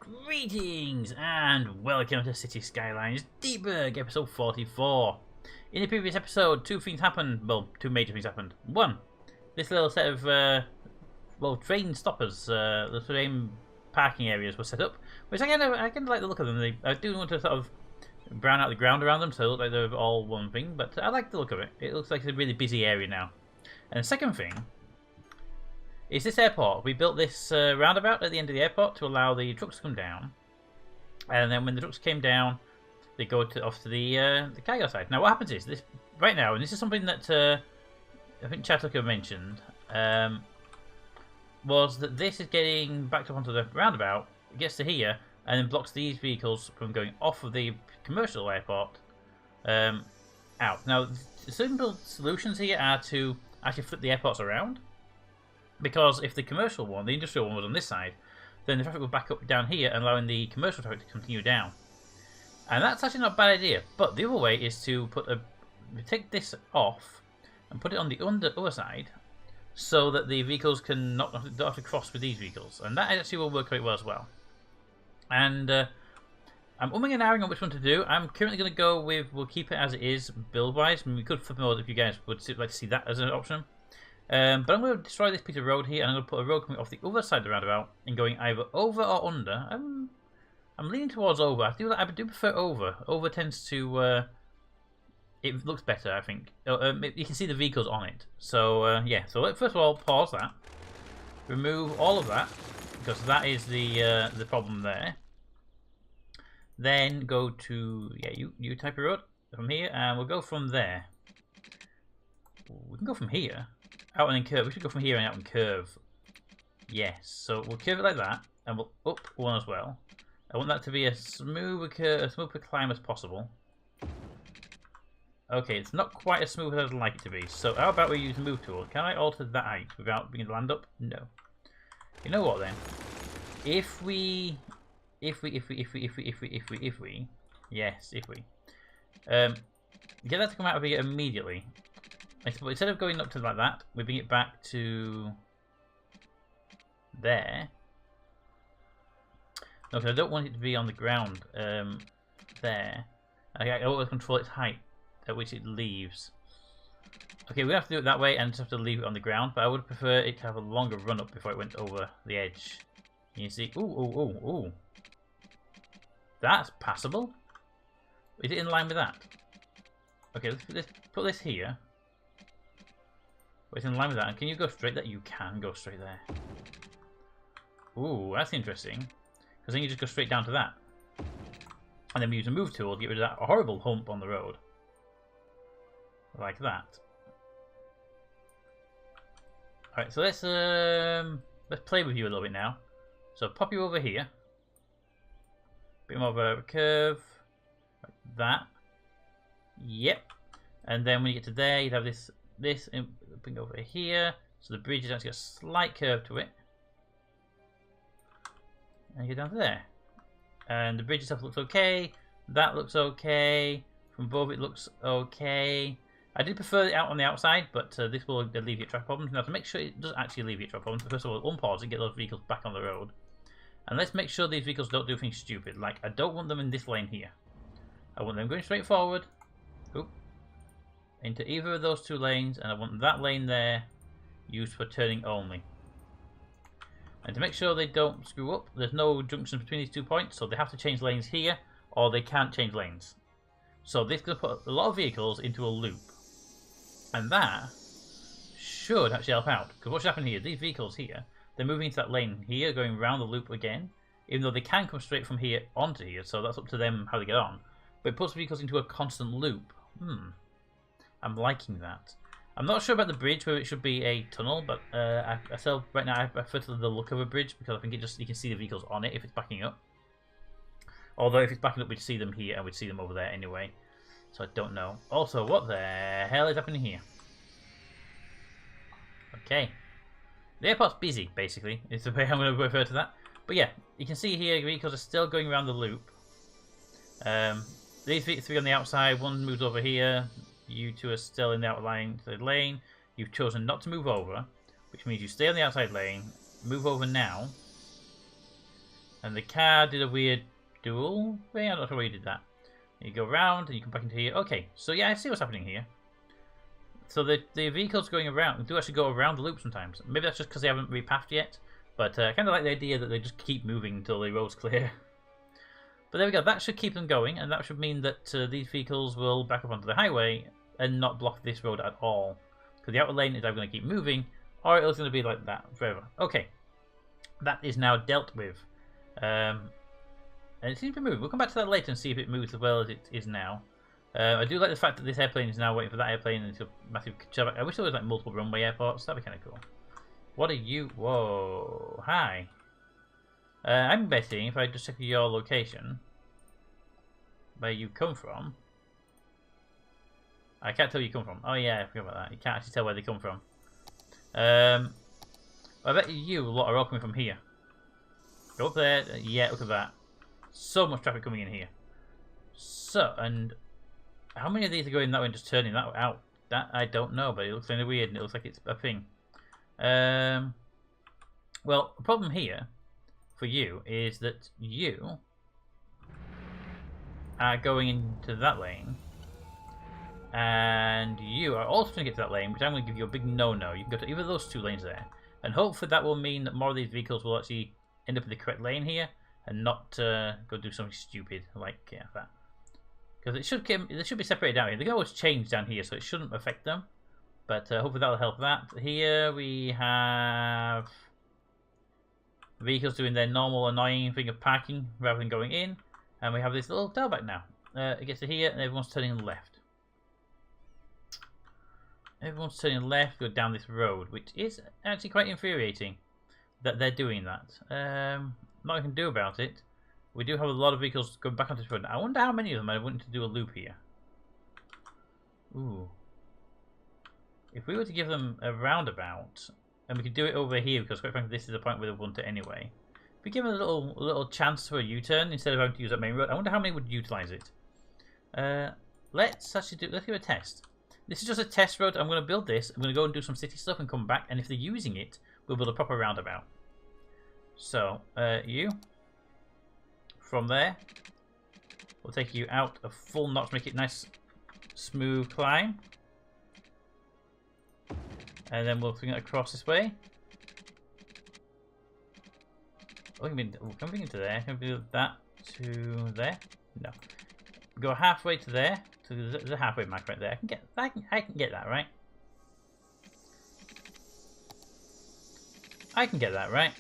Greetings and welcome to City Skylines Deepburg, episode 44. In the previous episode, two things happened. Well, two major things happened. One, this little set of train stoppers, the train parking areas were set up, which I kind of like the look of them. I do want to sort of brown out the ground around them, so they look like they're all one thing. But I like the look of it. It looks like it's a really busy area now. And the second thing is this airport. We built this roundabout at the end of the airport to allow the trucks to come down, and then when the trucks came down, they go off to the cargo side. Now, what happens is this right now, and this is something that I think Chatuka mentioned, was that this is getting backed up onto the roundabout. It gets to here and then blocks these vehicles from going off of the commercial airport out. Now, the simple solutions here are to actually flip the airports around. Because if the commercial one, the industrial one, was on this side, then the traffic will back up down here, allowing the commercial traffic to continue down. And that's actually not a bad idea. But the other way is to take this off and put it on the other side, so that the vehicles don't have to cross with these vehicles, and that actually will work quite well as well. And I'm umming and ahhing on which one to do. I'm currently going to go with we'll keep it as it is build-wise. I mean, we could flip them over if you guys would like to see that as an option. But I'm going to destroy this piece of road here, and I'm going to put a road coming off the other side of the roundabout and going either over or under. I'm leaning towards over. I do prefer over. Over tends to it looks better, I think. You can see the vehicles on it. So yeah. So let's first of all pause that. Remove all of that because that is the problem there. Then go to you type of road from here, and we'll go from there. We can go from here. Out and then curve. We should go from here and out and curve. Yes. So we'll curve it like that, and we'll up one as well. I want that to be a smoother climb as possible. Okay, it's not quite as smooth as I'd like it to be. So how about we use the move tool? Can I alter that height without bringing the land up? No. You know what then? If we get that to come out of here immediately. Instead of going up to like that, we bring it back to there. No, because I don't want it to be on the ground there. I always control its height at which it leaves. Okay, we have to do it that way and just have to leave it on the ground, but I would prefer it to have a longer run up before it went over the edge. And you see, ooh. That's passable. Is it in line with that? Okay, let's put this here. It's in line with that. And can you go straight there? You can go straight there. Ooh, that's interesting. Because then you just go straight down to that. And then we use a move tool to get rid of that horrible hump on the road. Like that. Alright, so let's play with you a little bit now. So pop you over here. Bit more of a curve. Like that. Yep. And then when you get to there, you'd have this and bring over here, so the bridge has actually got a slight curve to it, and you go down to there, and the bridge itself looks okay. That looks okay. From above it looks okay. I did prefer it out on the outside, but this will alleviate traffic problems. Now to make sure it does actually alleviate traffic problems, first of all, unpause and get those vehicles back on the road, and let's make sure these vehicles don't do things stupid. Like I don't want them in this lane here. I want them going straight forward. Oop. Into either of those two lanes, and I want that lane there used for turning only. And to make sure they don't screw up, there's no junctions between these 2 points, so they have to change lanes here, or they can't change lanes. So this is going to put a lot of vehicles into a loop, and that should actually help out. Because what's happening here? These vehicles here, they're moving into that lane here, going around the loop again, even though they can come straight from here onto here. So that's up to them how they get on. But it puts vehicles into a constant loop. I'm liking that. I'm not sure about the bridge where it should be a tunnel, but right now I prefer to the look of a bridge because I think you can see the vehicles on it if it's backing up. Although if it's backing up, we'd see them here and we'd see them over there anyway. So I don't know. Also, what the hell is happening here? Okay, the airport's busy. Basically, is the way I'm going to refer to that. But yeah, you can see here vehicles are still going around the loop. These three on the outside. One moves over here. You two are still in the outline lane. You've chosen not to move over, which means you stay on the outside lane, move over now, And the car did a weird dual thing. I'm not sure why you did that. You go around and you come back into here. Okay, so yeah, I see what's happening here. So the vehicles going around do actually go around the loop sometimes. Maybe that's just because they haven't repathed yet. But I kind of like the idea that they just keep moving until the road's clear. But there we go. That should keep them going, and that should mean that these vehicles will back up onto the highway and not block this road at all. Because the outer lane is either going to keep moving, or it's going to be like that forever. Okay, that is now dealt with. And it seems to be moving. We'll come back to that later and see if it moves as well as it is now. I do like the fact that this airplane is now waiting for that airplane and it's a massive... I wish there was like multiple runway airports. That'd be kind of cool. What are you... Whoa. Hi. I'm betting if I just check your location, where you come from... I can't tell where you come from. Oh yeah, I forgot about that. You can't actually tell where they come from. I bet you lot are all coming from here. Go up there. Yeah, look at that. So much traffic coming in here. So, and how many of these are going that way and just turning that out? That I don't know, but it looks kind of weird and it looks like it's a thing. Well, the problem here for you is that you are going into that lane, and you are also going to get to that lane, which I'm going to give you a big no-no. You can go to either of those two lanes there, and hopefully that will mean that more of these vehicles will actually end up in the correct lane here and not go do something stupid like that. Because they should be separated out here. They can always change down here, so it shouldn't affect them. But hopefully that'll help that. Here we have vehicles doing their normal annoying thing of parking rather than going in. And we have this little tailback now. It gets to here and everyone's turning left. Everyone's turning left, go down this road, which is actually quite infuriating that they're doing that. Nothing I can do about it. We do have a lot of vehicles going back onto this road. I wonder how many of them are wanting to do a loop here. Ooh. If we were to give them a roundabout, and we could do it over here, because quite frankly this is the point where they want it anyway. If we give them a little chance for a U-turn instead of having to use that main road, I wonder how many would utilise it. Let's give it a test. This is just a test road. I'm going to build this. I'm going to go and do some city stuff and come back, and if they're using it, we'll build a proper roundabout. So, you... From there, we'll take you out a full notch, make it nice, smooth climb. And then we'll bring it across this way. Oh, can we bring it to there? Can we do that to there? No. Go halfway to there. So there's a halfway mark right there. I can get that, right? I can get that, right?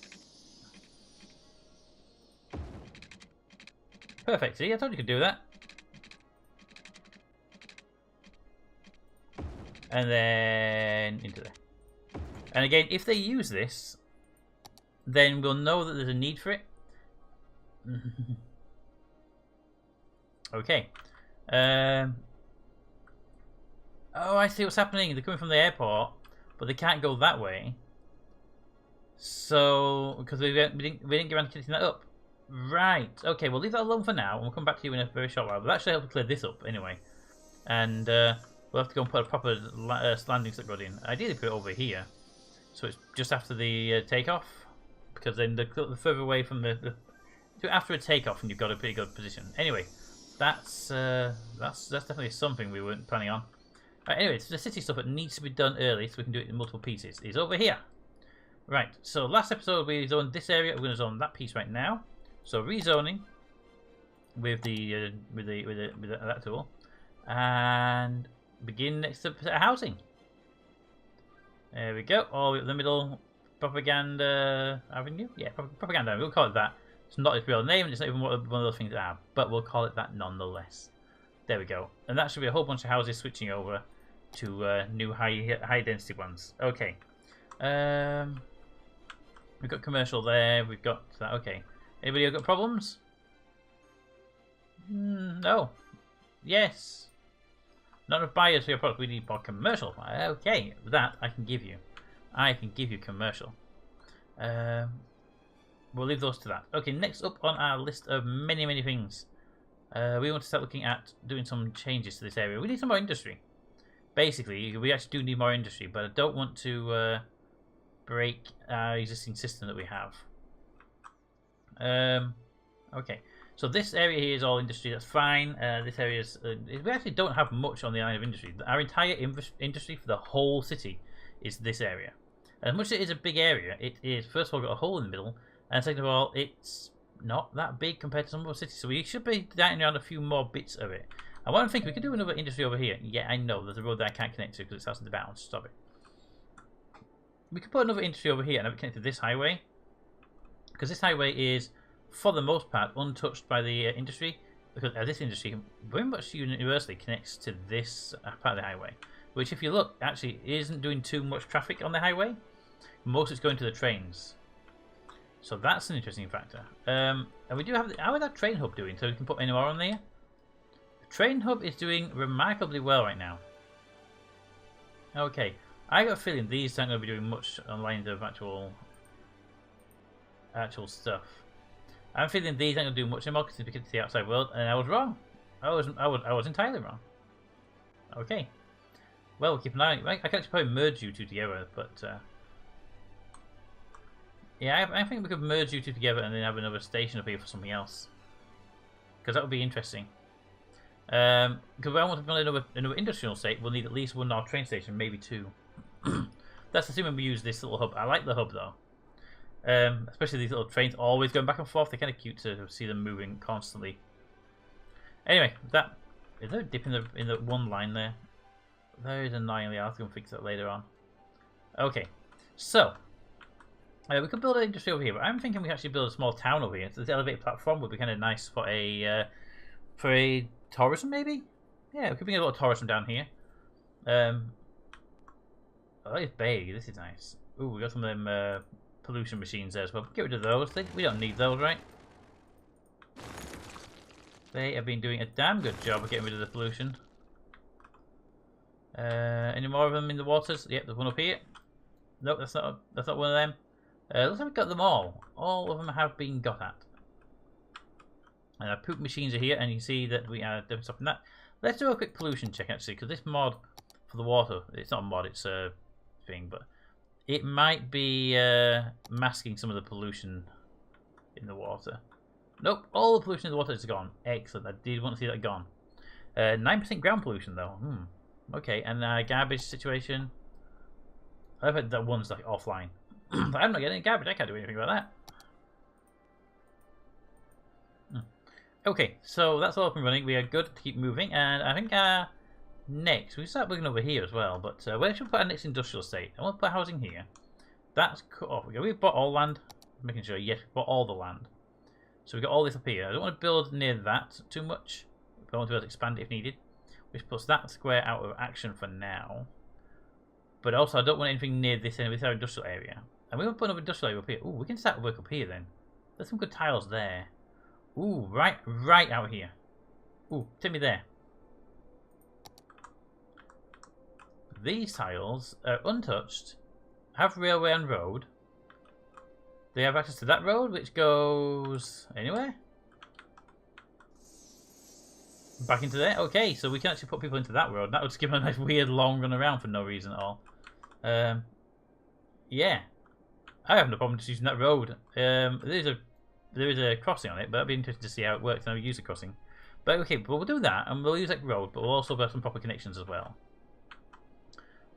Perfect. See, I told you could do that. And then into there. And again, if they use this, then we'll know that there's a need for it. Okay. Oh, I see what's happening. They're coming from the airport, but they can't go that way. So, because we didn't get around to connecting that up. Right. Okay, we'll leave that alone for now, and we'll come back to you in a very short while. But that should help clear this up anyway. And we'll have to go and put a proper landing slip rod in. Ideally, put it over here, so it's just after the takeoff. Because then the further away from the after a takeoff, and you've got a pretty good position. Anyway, that's definitely something we weren't planning on. Right, anyway, so the city stuff that needs to be done early, so we can do it in multiple pieces, is over here. Right. So last episode we zoned this area. We're going to zone that piece right now. So rezoning with that tool, and begin next to housing. There we go. All the way up the middle, Propaganda Avenue. Yeah, Propaganda. We'll call it that. It's not its real name. It's not even one of those things that are, but we'll call it that nonetheless. There we go. And that should be a whole bunch of houses switching over to new high density ones. Okay. We've got commercial there. We've got that. Okay. Anybody got problems? No. Yes. Not enough buyers for your product. We need more commercial. Okay, that I can give you. I can give you commercial. We'll leave those to that. Okay, next up on our list of many things, we want to start looking at doing some changes to this area. We need some more industry. Basically, we actually do need more industry, but I don't want to break our existing system that we have. Okay. So this area here is all industry. That's fine. This area is. We actually don't have much on the line of industry. Our entire industry for the whole city is this area. As much as it is a big area, it is first of all got a hole in the middle, and second of all, it's not that big compared to some other cities. So we should be dotting around a few more bits of it. I want to think we could do another industry over here. Yeah, I know there's a road that I can't connect to because it's out of the bounds. Stop it. We could put another industry over here and have it connected to this highway, because this highway is, for the most part, untouched by the industry, because this industry very much universally connects to this part of the highway, which, if you look, actually isn't doing too much traffic on the highway. Most it's going to the trains, so that's an interesting factor. And we do have how is that train hub doing? So we can put any more on there. The train hub is doing remarkably well right now. Okay, I got a feeling these aren't going to be doing much on lines of actual stuff. I'm feeling these aren't going to do much anymore because we get to the outside world, and I was wrong. I was entirely wrong. Okay. Well, we'll keep an eye on it. I can actually probably merge you two together, but yeah, I think we could merge you two together and then have another station up here for something else, because that would be interesting. Because if I want to build another industrial estate, we'll need at least one more train station, maybe two. That's assuming we use this little hub. I like the hub though. Especially these little trains always going back and forth. They're kind of cute to see them moving constantly. Anyway, is there a dip in the one line there? There is annoyingly. I'll have to fix that later on. Okay, so we could build an industry over here, but I'm thinking we actually build a small town over here. So this elevated platform would be kind of nice for a tourism, maybe. Yeah, we could bring a lot of tourism down here. Oh, it's big. This is nice. Ooh, we got some of them pollution machines there as well. Get rid of those. We don't need those, right? They have been doing a damn good job of getting rid of the pollution. Any more of them in the waters? Yep, there's one up here. Nope, that's not one of them. Looks like we've got them all. All of them have been got at. And our poop machines are here, and you can see that we are doing stuff in that. Let's do a quick pollution check actually, because this mod for the water, it's not a mod, it's a thing, but it might be masking some of the pollution in the water. Nope, all the pollution in the water is gone. Excellent, I did want to see that gone. 9% ground pollution though. Okay, and garbage situation. I've had that one's like offline. I'm not getting any garbage, I can't do anything about that. Okay, so that's all up and running. We are good to keep moving, and I think next we start looking over here as well. But where should we put our next industrial estate? I want to put housing here. That's cut off. Okay, we've bought all land. Making sure, yes, we've bought all the land. So we've got all this up here. I don't want to build near that too much. I want to be able to expand it if needed, which puts that square out of action for now. But also, I don't want anything near this end of our industrial area. And we want to put another industrial area up here. Ooh, we can start work up here then. There's some good tiles there. Ooh, right out here. Ooh, take me there. These tiles are untouched, have railway and road. They have access to that road, which goes anywhere. Back into there. Okay, so we can actually put people into that road. That would just give them a nice weird long run around for no reason at all. Yeah, I have no problem just using that road. There is a crossing on it, but I'd be interested to see how it works and how we use the crossing. But okay, but we'll do that, and we'll use that road, but we'll also have some proper connections as well.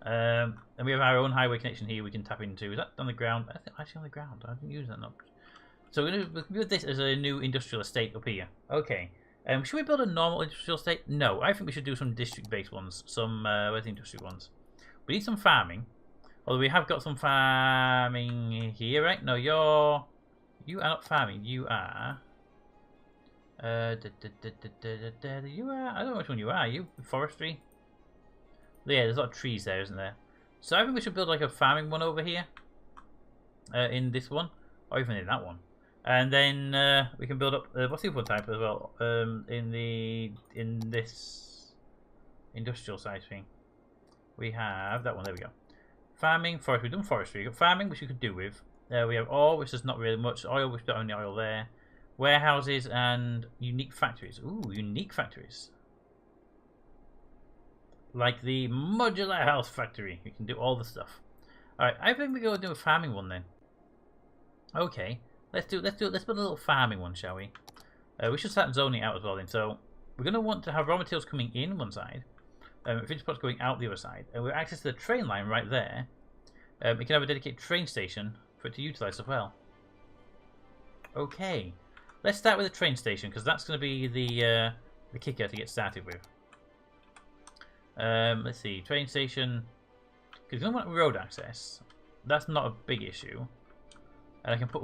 And we have our own highway connection here we can tap into. Is that on the ground? I think actually on the ground. I didn't use that much. So we're going to do this as a new industrial estate up here. Okay. Should we build a normal industrial estate? No, I think we should do some district-based ones. Some, where's the industry ones? We need some farming. Although we have got some farming here, right? No, you are not farming. You are. You are. I don't know which one you are. You forestry. Yeah, there's a lot of trees there, isn't there? So I think we should build like a farming one over here. In this one, or even in that one, and then we can build up. What's the other type as well? In this industrial size thing, we have that one. There we go. Farming, forestry. We've done forestry. We've got farming, which we could do with. We have ore, which is not really much. Oil, which is only oil there. Warehouses and unique factories. Ooh, unique factories. Like the modular house factory. You can do all the stuff. Alright, I think we go do a farming one then. Okay. Let's put a little farming one, shall we? We should start zoning out as well then. So we're going to want to have raw materials coming in one side, finished products going out the other side, and with access to the train line right there, we can have a dedicated train station for it to utilize as well. Okay, let's start with the train station because that's going to be the kicker to get started with. Let's see, train station. Because we don't want road access. That's not a big issue. And I can put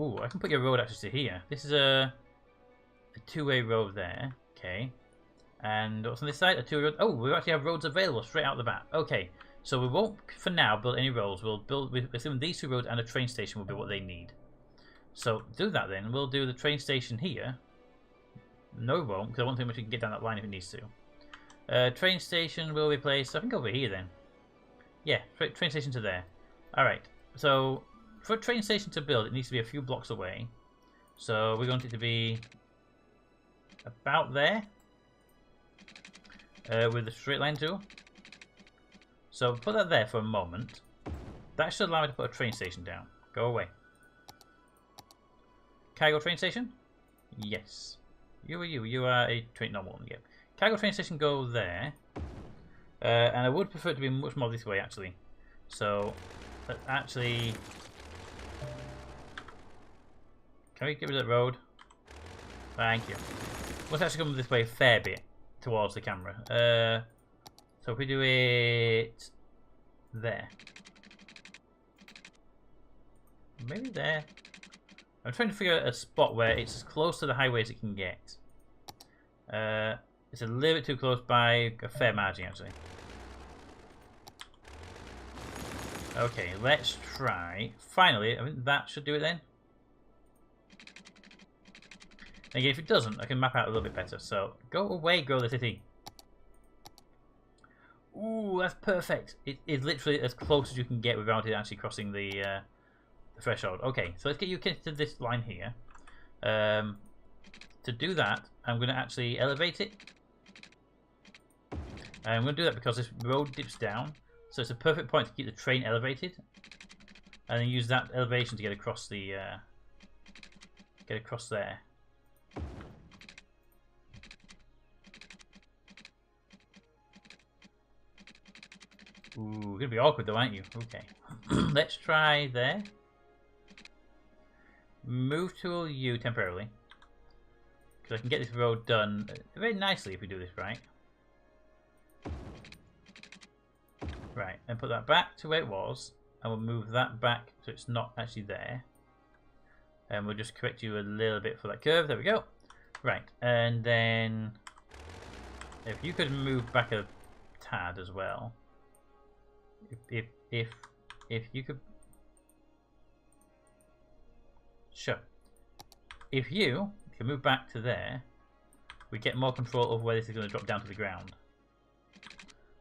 your road access to here. This is a two-way road there. Okay. And what's on this side? A two-way road. Oh, we actually have roads available straight out the bat. Okay. So we won't, for now, build any roads. We'll assume these two roads and a train station will be what they need. So do that then. We'll do the train station here. No, we won't, because I don't think we can get down that line if it needs to. Train station will be placed, I think, over here then. Yeah, train station to there. Alright, so for a train station to build, it needs to be a few blocks away. So we want it to be about there with the straight line tool. So put that there for a moment. That should allow me to put a train station down. Go away. Cargo train station? Yes. You are a train normal one. Yep. Cargo train station go there. And I would prefer it to be much more this way actually. So let's actually, can we get rid of that road? Thank you. Let's actually come this way a fair bit towards the camera. So if we do it there. Maybe there. I'm trying to figure out a spot where it's as close to the highway as it can get. It's a little bit too close by a fair margin, actually. Okay, let's try. Finally, I think that should do it then. Again, if it doesn't, I can map out a little bit better. So, go away, grow the city. Ooh, that's perfect. It is literally as close as you can get without it actually crossing the threshold. Okay, so let's get you connected to this line here. To do that, I'm going to actually elevate it. And I'm going to do that because this road dips down. So it's a perfect point to keep the train elevated. And then use that elevation to get across the... get across there. Ooh, you're gonna be awkward though, aren't you? Okay. Let's try there. Move tool U temporarily. Because I can get this road done very nicely if we do this right. Right, and put that back to where it was. And we'll move that back so it's not actually there. And we'll just correct you a little bit for that curve. There we go. Right, and then if you could move back a tad as well. If you could, sure. If you can move back to there, we get more control over where this is going to drop down to the ground.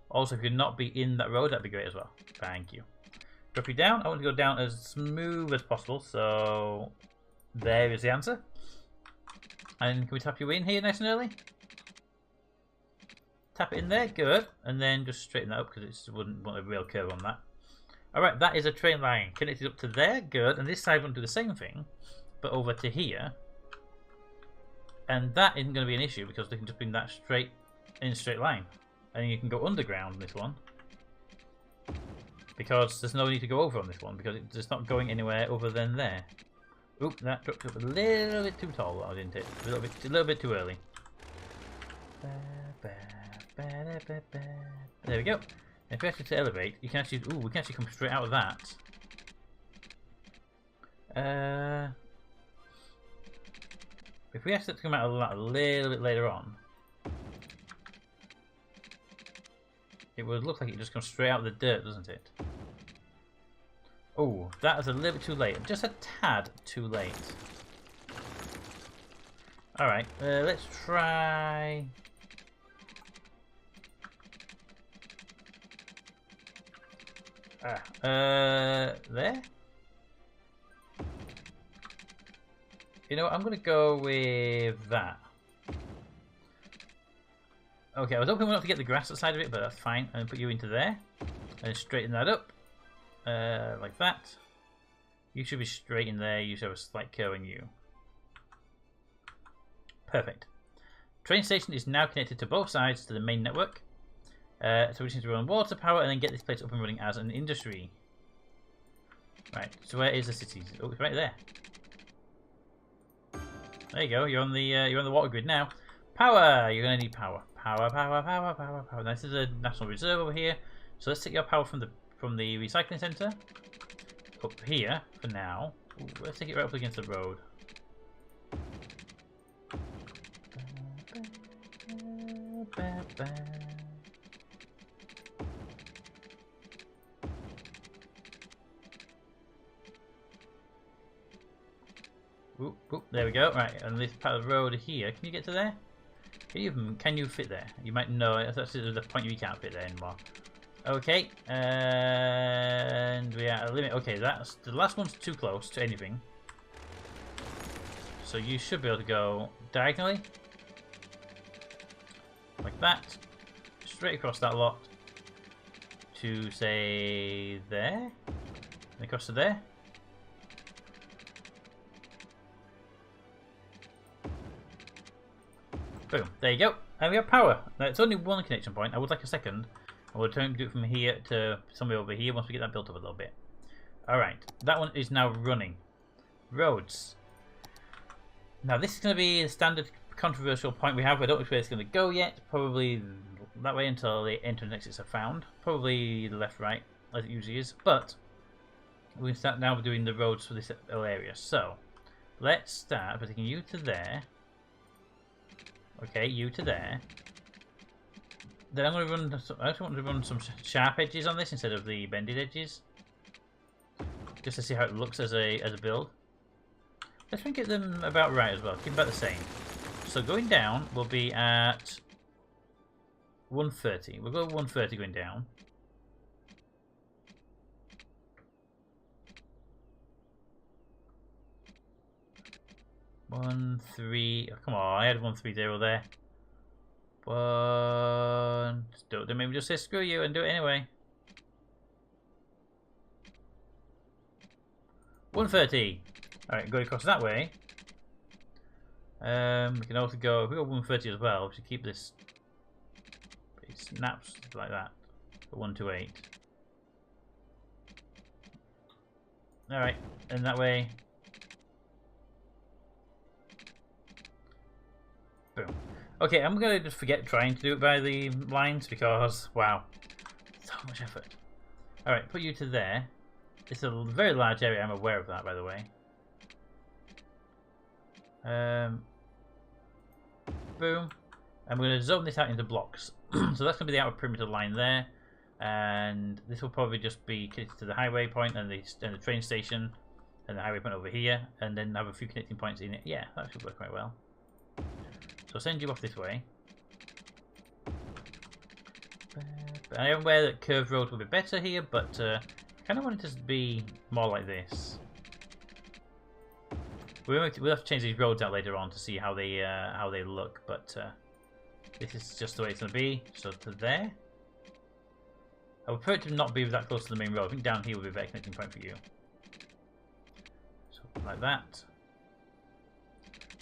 Also, if you could not be in that road, that'd be great as well. Thank you. Drop you down. I want to go down as smooth as possible. So there is the answer. And can we tap you in here nice and early? Tap it in there, good, and then just straighten that up because it just wouldn't want a real curve on that. Alright, that is a train line connected up to there, good, and this side won't do the same thing, but over to here. And that isn't going to be an issue because they can just bring that straight in a straight line. And you can go underground on this one. Because there's no need to go over on this one because it's not going anywhere other than there. Oop, that dropped up a little bit too tall, didn't it? A little bit too early. There we go. If we actually to elevate, you can actually. Ooh, we can actually come straight out of that. If we actually to come out of that a little bit later on, it would look like it just comes straight out of the dirt, doesn't it? Oh, that is a little bit too late. Just a tad too late. Alright, let's try. There? You know what, I'm going to go with that. Okay, I was hoping we not to get the grass outside of it, but that's fine. And put you into there. And straighten that up. Like that. You should be straight in there. You should have a slight curve in you. Perfect. Train station is now connected to both sides to the main network. So we just need to run water power and then get this place up and running as an industry. Right, so where is the city? Oh, it's right there. There you go. You're on the water grid now. Power. You're gonna need power. Power. Now, this is a national reserve over here. So let's take your power from the recycling center up here for now. Ooh, let's take it right up against the road. Oop, oop, there we go. Right, and this part of the road here. Can you get to there? Can you fit there? You might know. That's the point you can't fit there anymore. Okay, and we are at a limit. Okay, that's the last one's too close to anything. So you should be able to go diagonally, like that, straight across that lot to say there, and across to there. Boom, there you go. And we have power. Now it's only one connection point. I would like a second. And we'll try and do it from here to somewhere over here once we get that built up a little bit. Alright, that one is now running. Roads. Now this is going to be the standard controversial point we have. I don't know where it's going to go yet. Probably that way until the entrance exits are found. Probably left, right, as it usually is. But we can start now doing the roads for this area. So let's start by taking you to there. Okay, you to there. Then I'm going to run. I just want to run some sharp edges on this instead of the bended edges, just to see how it looks as a build. Let's try and get them about right as well. Keep them about the same. So going down will be at 130. We'll go 130 going down. One, three. Oh, come on, I had 130 there. One. Don't make me just say screw you and do it anyway. 130. Alright, go across that way. We can also go. If we go 130 as well, we should keep this. It snaps like that. For 128. Alright, and that way. Boom. Okay, I'm going to just forget trying to do it by the lines because, wow, so much effort. Alright, put you to there. It's a very large area, I'm aware of that, by the way. Boom. And we're going to zone this out into blocks. So that's going to be the outer perimeter line there. And this will probably just be connected to the highway point and the train station and the highway point over here. And then have a few connecting points in it. Yeah, that should work quite well. So I'll send you off this way. But I am aware that curved roads will be better here, but I kind of want it to be more like this. We'll have to change these roads out later on to see how they look, but this is just the way it's going to be. So to there. I would prefer it to not be that close to the main road. I think down here would be a better connecting point for you. So like that.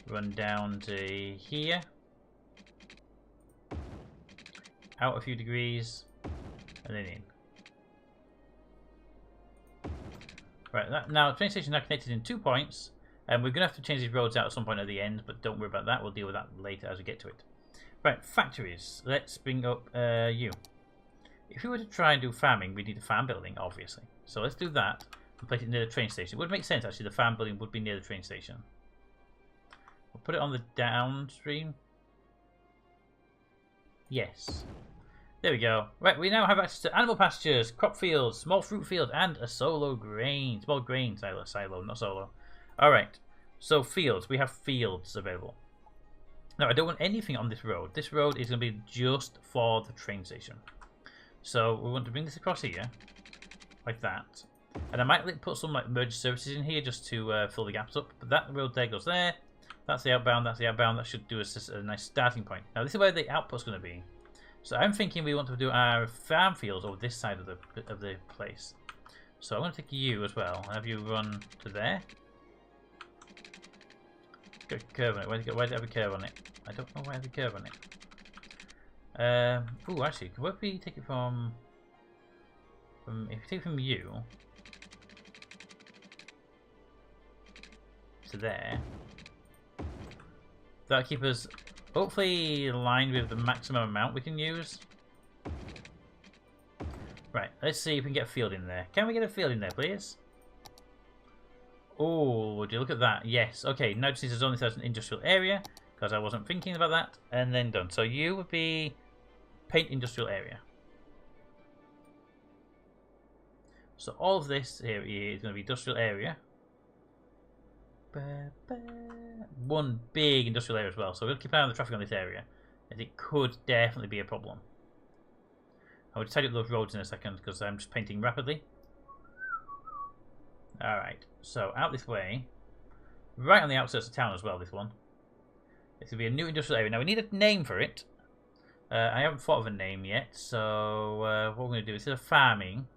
Run down to here. Out a few degrees. And then in. Right, now the train station is now connected in 2 points. And we're going to have to change these roads out at some point at the end, but don't worry about that. We'll deal with that later as we get to it. Right, factories. Let's bring up you. If we were to try and do farming, we need a farm building, obviously. So let's do that and place it near the train station. It would make sense, actually. The farm building would be near the train station. We'll put it on the downstream. Yes. There we go. Right, we now have access to animal pastures, crop fields, small fruit fields, and a small grain silo, not solo. Alright, so fields. We have fields available. Now, I don't want anything on this road. This road is going to be just for the train station. So, we want to bring this across here, like that. And I might put some merge services in here just to fill the gaps up. But that road there goes there. That's the outbound, that's the outbound. That should do us a nice starting point. Now, this is where the output's going to be. So, I'm thinking we want to do our farm fields over this side of the place. So I'm going to take you as well and have you run to there. Got a curve on it. Why did it have a curve on it? I don't know why it has a curve on it. Oh, actually, what if we take it from if you take it from you to there, that'll keep us hopefully aligned with the maximum amount we can use. Right, let's see if we can get a field in there. Can we get a field in there, please? Oh, would you look at that? Yes. Okay, now this is only an industrial area, because I wasn't thinking about that. And then done. So you would be paint industrial area. So all of this area is going to be industrial area. One big industrial area as well. So we're going to keep an eye on the traffic on this area, as it could definitely be a problem. I will tidy up those roads in a second because I'm just painting rapidly. Alright, so out this way, right on the outskirts of town as well, this one. It's going to be a new industrial area. Now we need a name for it. I haven't thought of a name yet, so what we're going to do is a farming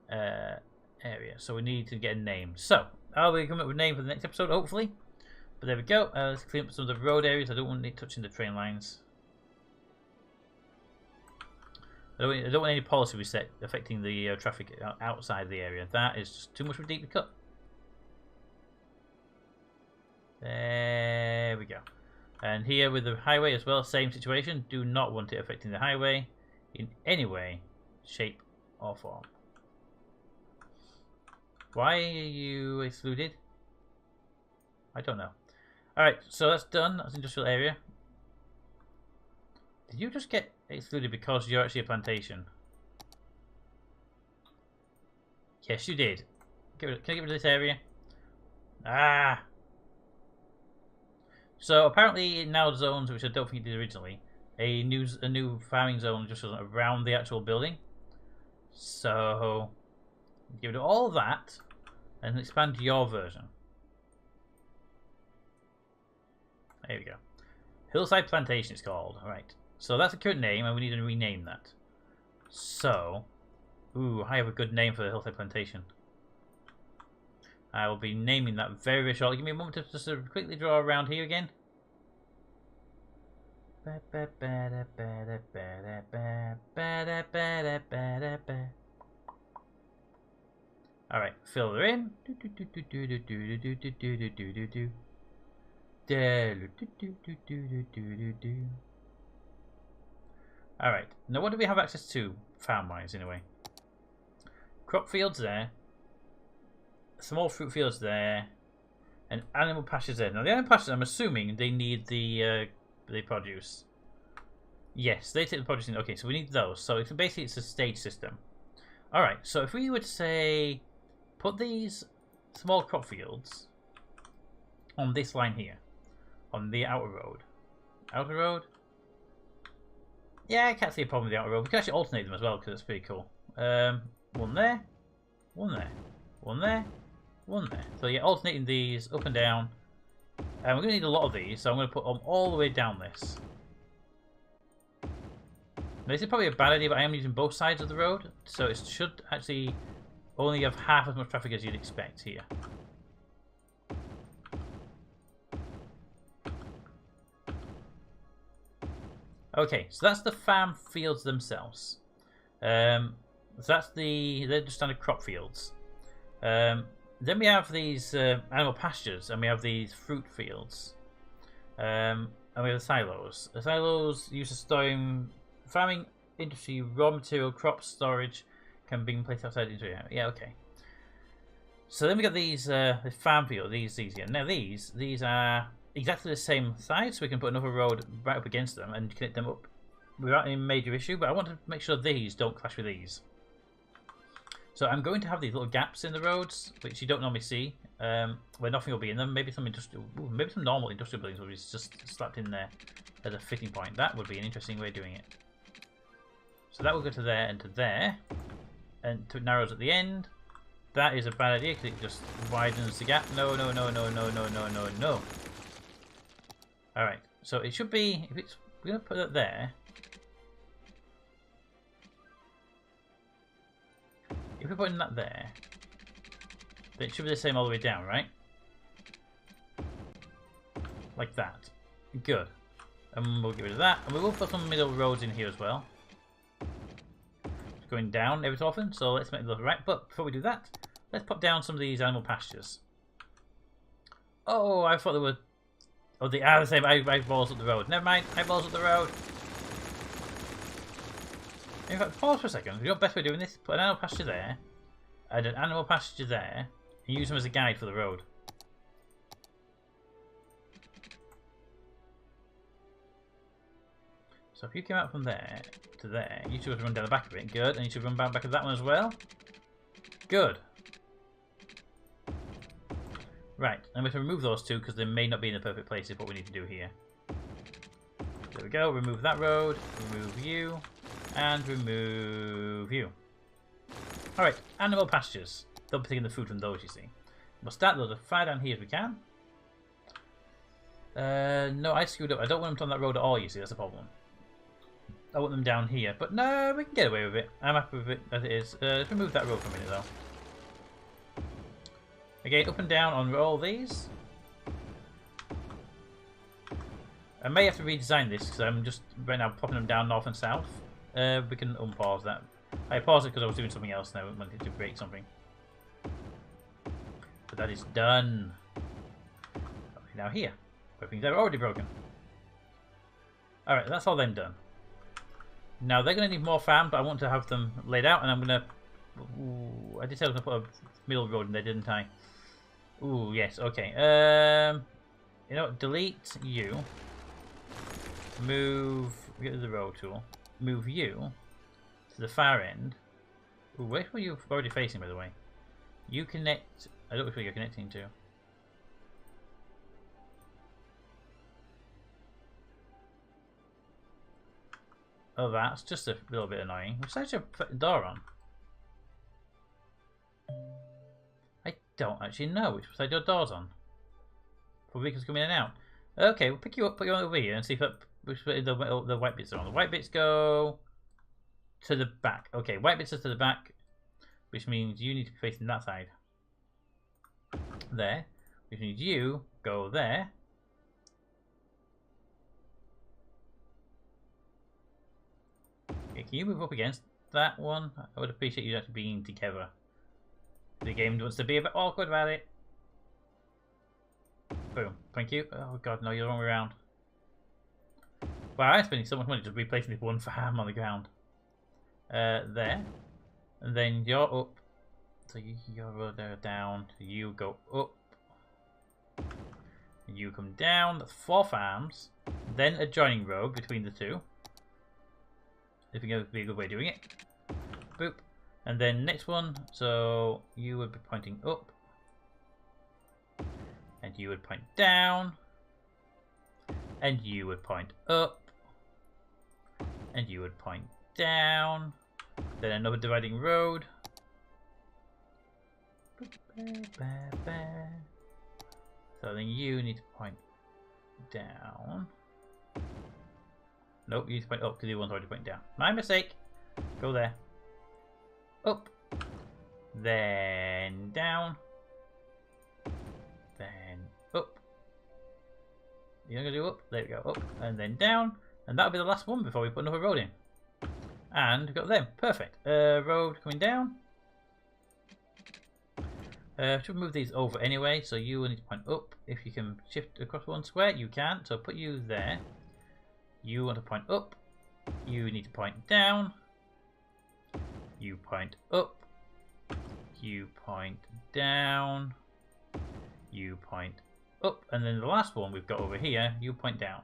area. So we need to get a name. So, I'll be coming up with a name for the next episode, hopefully. But there we go. Let's clean up some of the road areas. I don't want it touching the train lines. I don't want any policy we set affecting the traffic outside the area. That is just too much of a deep cut. There we go. And here with the highway as well, same situation. Do not want it affecting the highway in any way, shape, or form. Why are you excluded? I don't know. Alright, so that's done. That's industrial area. Did you just get excluded because you're actually a plantation? Yes, you did. Can I get rid of this area? Ah! So apparently it now zones, which I don't think it did originally, a new farming zone just around the actual building. So give it all that and expand your version. There we go. Hillside Plantation it's called. Alright. So that's the current name and we need to rename that. So, ooh, I have a good name for the Hillside Plantation. I will be naming that very, very shortly. Give me a moment to just quickly draw around here again. Alright, fill her in. Alright, now what do we have access to farm-wise anyway? Crop fields there. Small fruit fields there. And animal pastures there. Now the animal pastures, I'm assuming they need the produce. Yes, they take the produce in. Okay, so we need those. So it's basically it's a stage system. Alright, so if we would say put these small crop fields on this line here. On the outer road. Outer road? Yeah, I can't see a problem with the outer road. We can actually alternate them as well because it's pretty cool. One there. One there. One there. One there. So yeah, alternating these up and down. And we're going to need a lot of these, so I'm going to put them all the way down this. Now, this is probably a bad idea, but I am using both sides of the road, so it should actually only have half as much traffic as you'd expect here. Okay, so that's the farm fields themselves. So that's they're just standard crop fields. Then we have these animal pastures, and we have these fruit fields. And we have the silos. The silos used to storing farming industry raw material, crop storage can be placed outside the industry. Yeah, okay. So then we got these farm field, these here. Now these are exactly the same size, so we can put another road right up against them and connect them up without any major issue. But I want to make sure these don't clash with these. So I'm going to have these little gaps in the roads, which you don't normally see, where nothing will be in them. Maybe some normal industrial buildings will be just slapped in there as a fitting point. That would be an interesting way of doing it. So that will go to there and to there, and it narrows at the end. That is a bad idea because it just widens the gap. No, no, no, no, no, no, no, no, no. All right. So it should be. If it's, we're going to put it there. if we're putting that there, then it should be the same all the way down, right? Like that. Good. And we'll get rid of that. And we will put some middle roads in here as well. It's going down every so often, so let's make it look right. But before we do that, let's pop down some of these animal pastures. Oh, I thought they were... Oh, they are the same. Eyeballs up the road. Never mind. Eyeballs up the road. In fact, pause for a second. Your best way of doing this, put an animal pasture there, and an animal pasture there, and use them as a guide for the road. So if you came out from there to there, you should run down the back of it. Good. And you should run back of that one as well. Good. Right. And we have to remove those two because they may not be in the perfect places. What we need to do here. There we go. Remove that road. Remove you. And remove you. Alright. Animal pastures. They'll be taking the food from those, you see. We'll start those as far down here as we can. No, I screwed up. I don't want them on that road at all, you see. That's the problem. I want them down here, but no, we can get away with it. I'm happy with it as it is. Let's remove that road for a minute, though. Again, up and down on all these. I may have to redesign this because I'm just right now popping them down north and south. We can unpause that. I paused it because I was doing something else and I wanted to break something. But that is done. Okay, now here, where things are already broken. Alright, that's all then done. Now they're going to need more farm, but I want to have them laid out, and I'm going to... Ooh, I did say I was going to put a middle road in there, didn't I? Ooh, yes, okay. You know what, delete you. Move... Get rid of the road tool. Move you to the far end. Ooh, where were you already facing, by the way? You connect... I don't know where you're connecting to. Oh, that's just a little bit annoying. Which side should I put the door on? I don't actually know which side your door's on. For vehicles coming in and out. Okay, we'll pick you up, put you over here, and see if which way the white bits are on. The white bits go to the back. Okay, white bits are to the back, which means you need to be facing that side. There. Which means you go there. Okay, can you move up against that one? I would appreciate you actually being together. The game wants to be a bit awkward about it. Boom. Thank you. Oh god, no, you're the wrong way around. Wow, I'm spending so much money just replacing this one farm on the ground. There. And then you're up. So you're down. You go up. You come down. That's 4 farms. Then a joining road between the two. I think it would be a good way of doing it. Boop. And then next one, so you would be pointing up. And you would point down. And you would point up. And you would point down. Then another dividing road. So then you need to point down. Nope, you need to point up because the one's already pointing down. My mistake. Go there. Up. Then down. Then up. You're going to do up. There we go. Up. And then down. And that'll be the last one before we put another road in. And we've got them. Perfect. Road coming down. Should move these over anyway. So you will need to point up. If you can shift across one square, you can. So put you there. You want to point up. You need to point down. You point up. You point down. You point up. And then the last one we've got over here, you point down.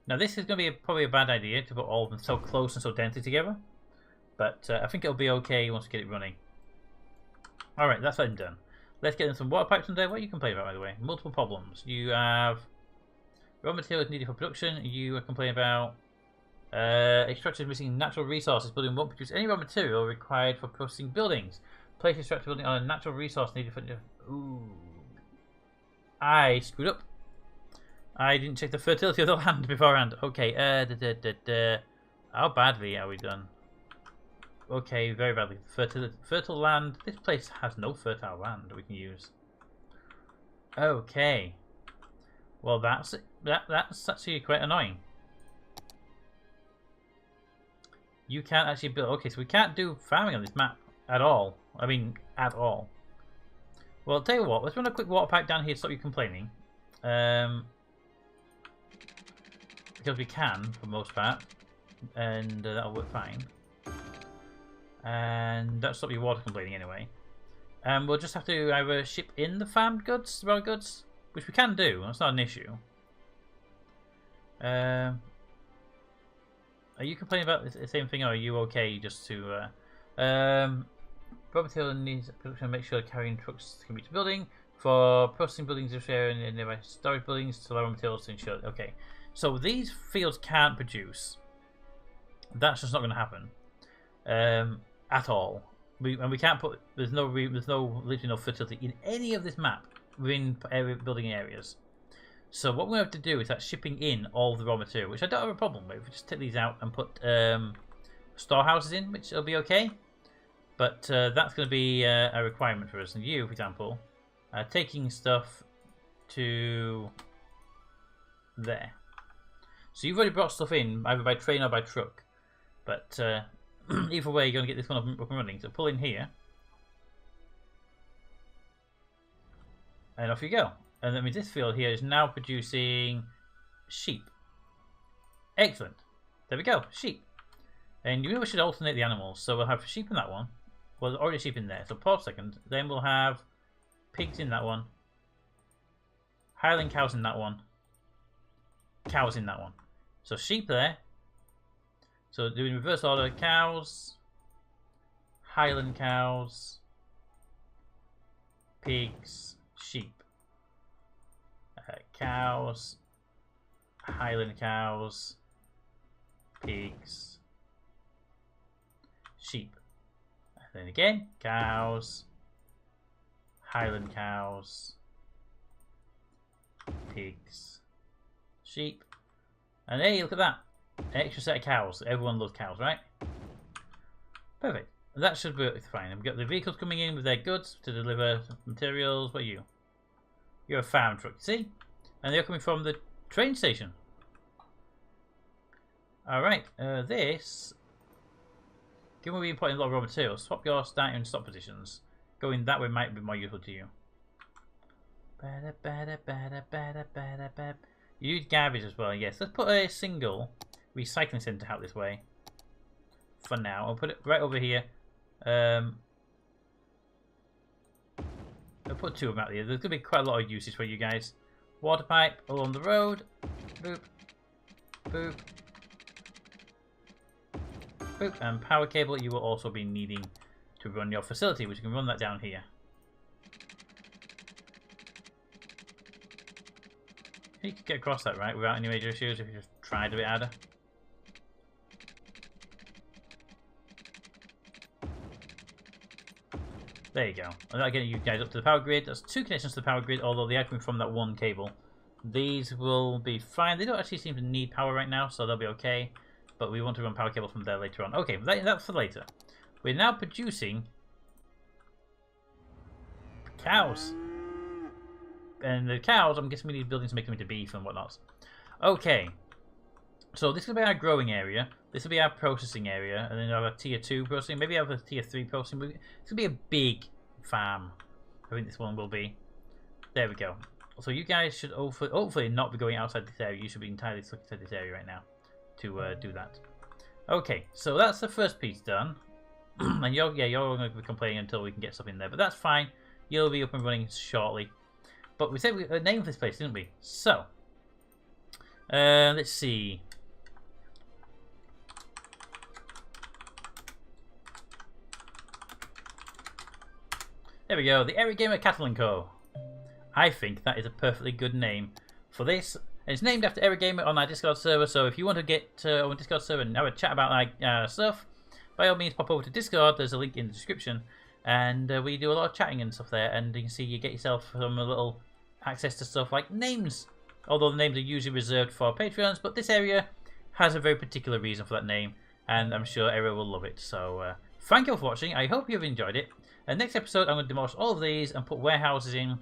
Now this is going to be probably a bad idea to put all of them so close and so densely together. But I think it'll be okay once we get it running. Alright, that's that done. Let's get in some water pipes under. What you can play about, by the way. Multiple problems. You have raw materials needed for production. You are complaining about extractors missing natural resources. Building won't produce any raw material required for processing buildings. Place extractor building on a natural resource needed for... Ooh. I screwed up. I didn't check the fertility of the land beforehand. Okay, how badly are we done? okay, very badly. Fertile land. This place has no fertile land we can use. Okay. Well, that's actually quite annoying. You can't actually build. Okay, so we can't do farming on this map at all. I mean, at all. Well, I'll tell you what. Let's run a quick water pipe down here to stop you complaining. Because we can, for the most part. And that'll work fine. And that'll stop your water complaining anyway. And we'll just have to either ship in the farmed goods, raw goods, which we can do. That's not an issue. Are you complaining about the same thing, or are you okay just to... raw material needs production, make sure carrying trucks can reach the building. For processing buildings, and nearby storage buildings to allow materials to ensure... Okay, so these fields can't produce. That's just not going to happen. At all. And we can't put... There's literally no fertility in any of this map within building areas. So what we have to do is start shipping in all the raw material, which I don't have a problem with. We just take these out and put storehouses in, which will be okay. But that's going to be a requirement for us. And you, for example, taking stuff to there. So you've already brought stuff in, either by train or by truck. But either way, you're going to get this one up and running. So pull in here. And off you go. And that means this field here is now producing sheep. Excellent. There we go, sheep. And you know we should alternate the animals. So we'll have sheep in that one. Well, there's already sheep in there. So pause a second. Then we'll have pigs in that one. Highland cows in that one. Cows in that one. So sheep there. So doing reverse order, cows, Highland cows, pigs, sheep. Cows, Highland cows, pigs, sheep. And then again, cows, Highland cows, pigs, sheep. And hey, look at that. An extra set of cows. Everyone loves cows, right? Perfect. That should work fine. We've got the vehicles coming in with their goods to deliver materials. What are you? You're a farm truck, see? And they're coming from the train station. Alright, this... Given we're importing a lot of raw materials, swap your starting and stop positions. Going that way might be more useful to you. You need garbage as well, yes. Let's put a single recycling centre out this way. For now. I'll put it right over here. I'll put two of them out here. There's going to be quite a lot of uses for you guys. Water pipe along the road. Boop. Boop. Boop. And power cable you will also be needing to run your facility, which you can run that down here. You could get across that, right, without any major issues if you just tried a bit harder. There you go. And that'll get you guys up to the power grid. That's two connections to the power grid, although they are coming from that one cable. These will be fine. They don't actually seem to need power right now, so they'll be okay. But we want to run power cable from there later on. Okay, that's for later. We're now producing cows. And the cows, I'm guessing we need buildings to make them into beef and whatnot. Okay. So this will be our growing area. This will be our processing area. And then we'll have a tier 2 processing. Maybe have a tier 3 processing. It's going to be a big farm. I think this one will be. There we go. So you guys should hopefully not be going outside this area. You should be entirely stuck inside this area right now to do that. Okay, so that's the first piece done. And you're going to be complaining until we can get stuff in there. But that's fine. You'll be up and running shortly. But we said a name for this place, didn't we? So, let's see. There we go, the Eric Gamer Catalan Co. I think that is a perfectly good name for this. It's named after Eric Gamer on our Discord server, so if you want to get on the Discord server and have a chat about stuff, by all means pop over to Discord. There's a link in the description. And we do a lot of chatting and stuff there, and you can see you get yourself some little access to stuff like names. Although the names are usually reserved for Patreons, but this area has a very particular reason for that name, and I'm sure Era will love it. So thank you all for watching. I hope you've enjoyed it. And next episode, I'm going to demolish all of these and put warehouses in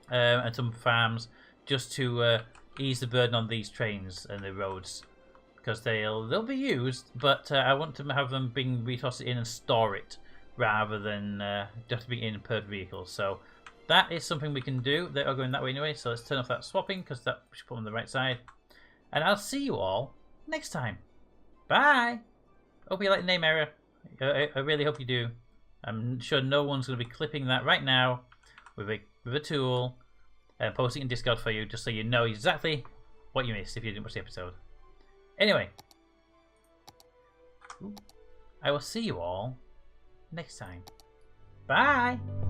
and some farms just to ease the burden on these trains and the roads, because they'll be used, but I want to have them being retossed in and store it rather than just being in per vehicle. So that is something we can do. They are going that way anyway, so let's turn off that swapping because that should put them on the right side. And I'll see you all next time. Bye. Hope you like the name error. I really hope you do. I'm sure no one's going to be clipping that right now with a tool and posting it in Discord for you, just so you know exactly what you missed if you didn't watch the episode. Anyway, I will see you all next time. Bye!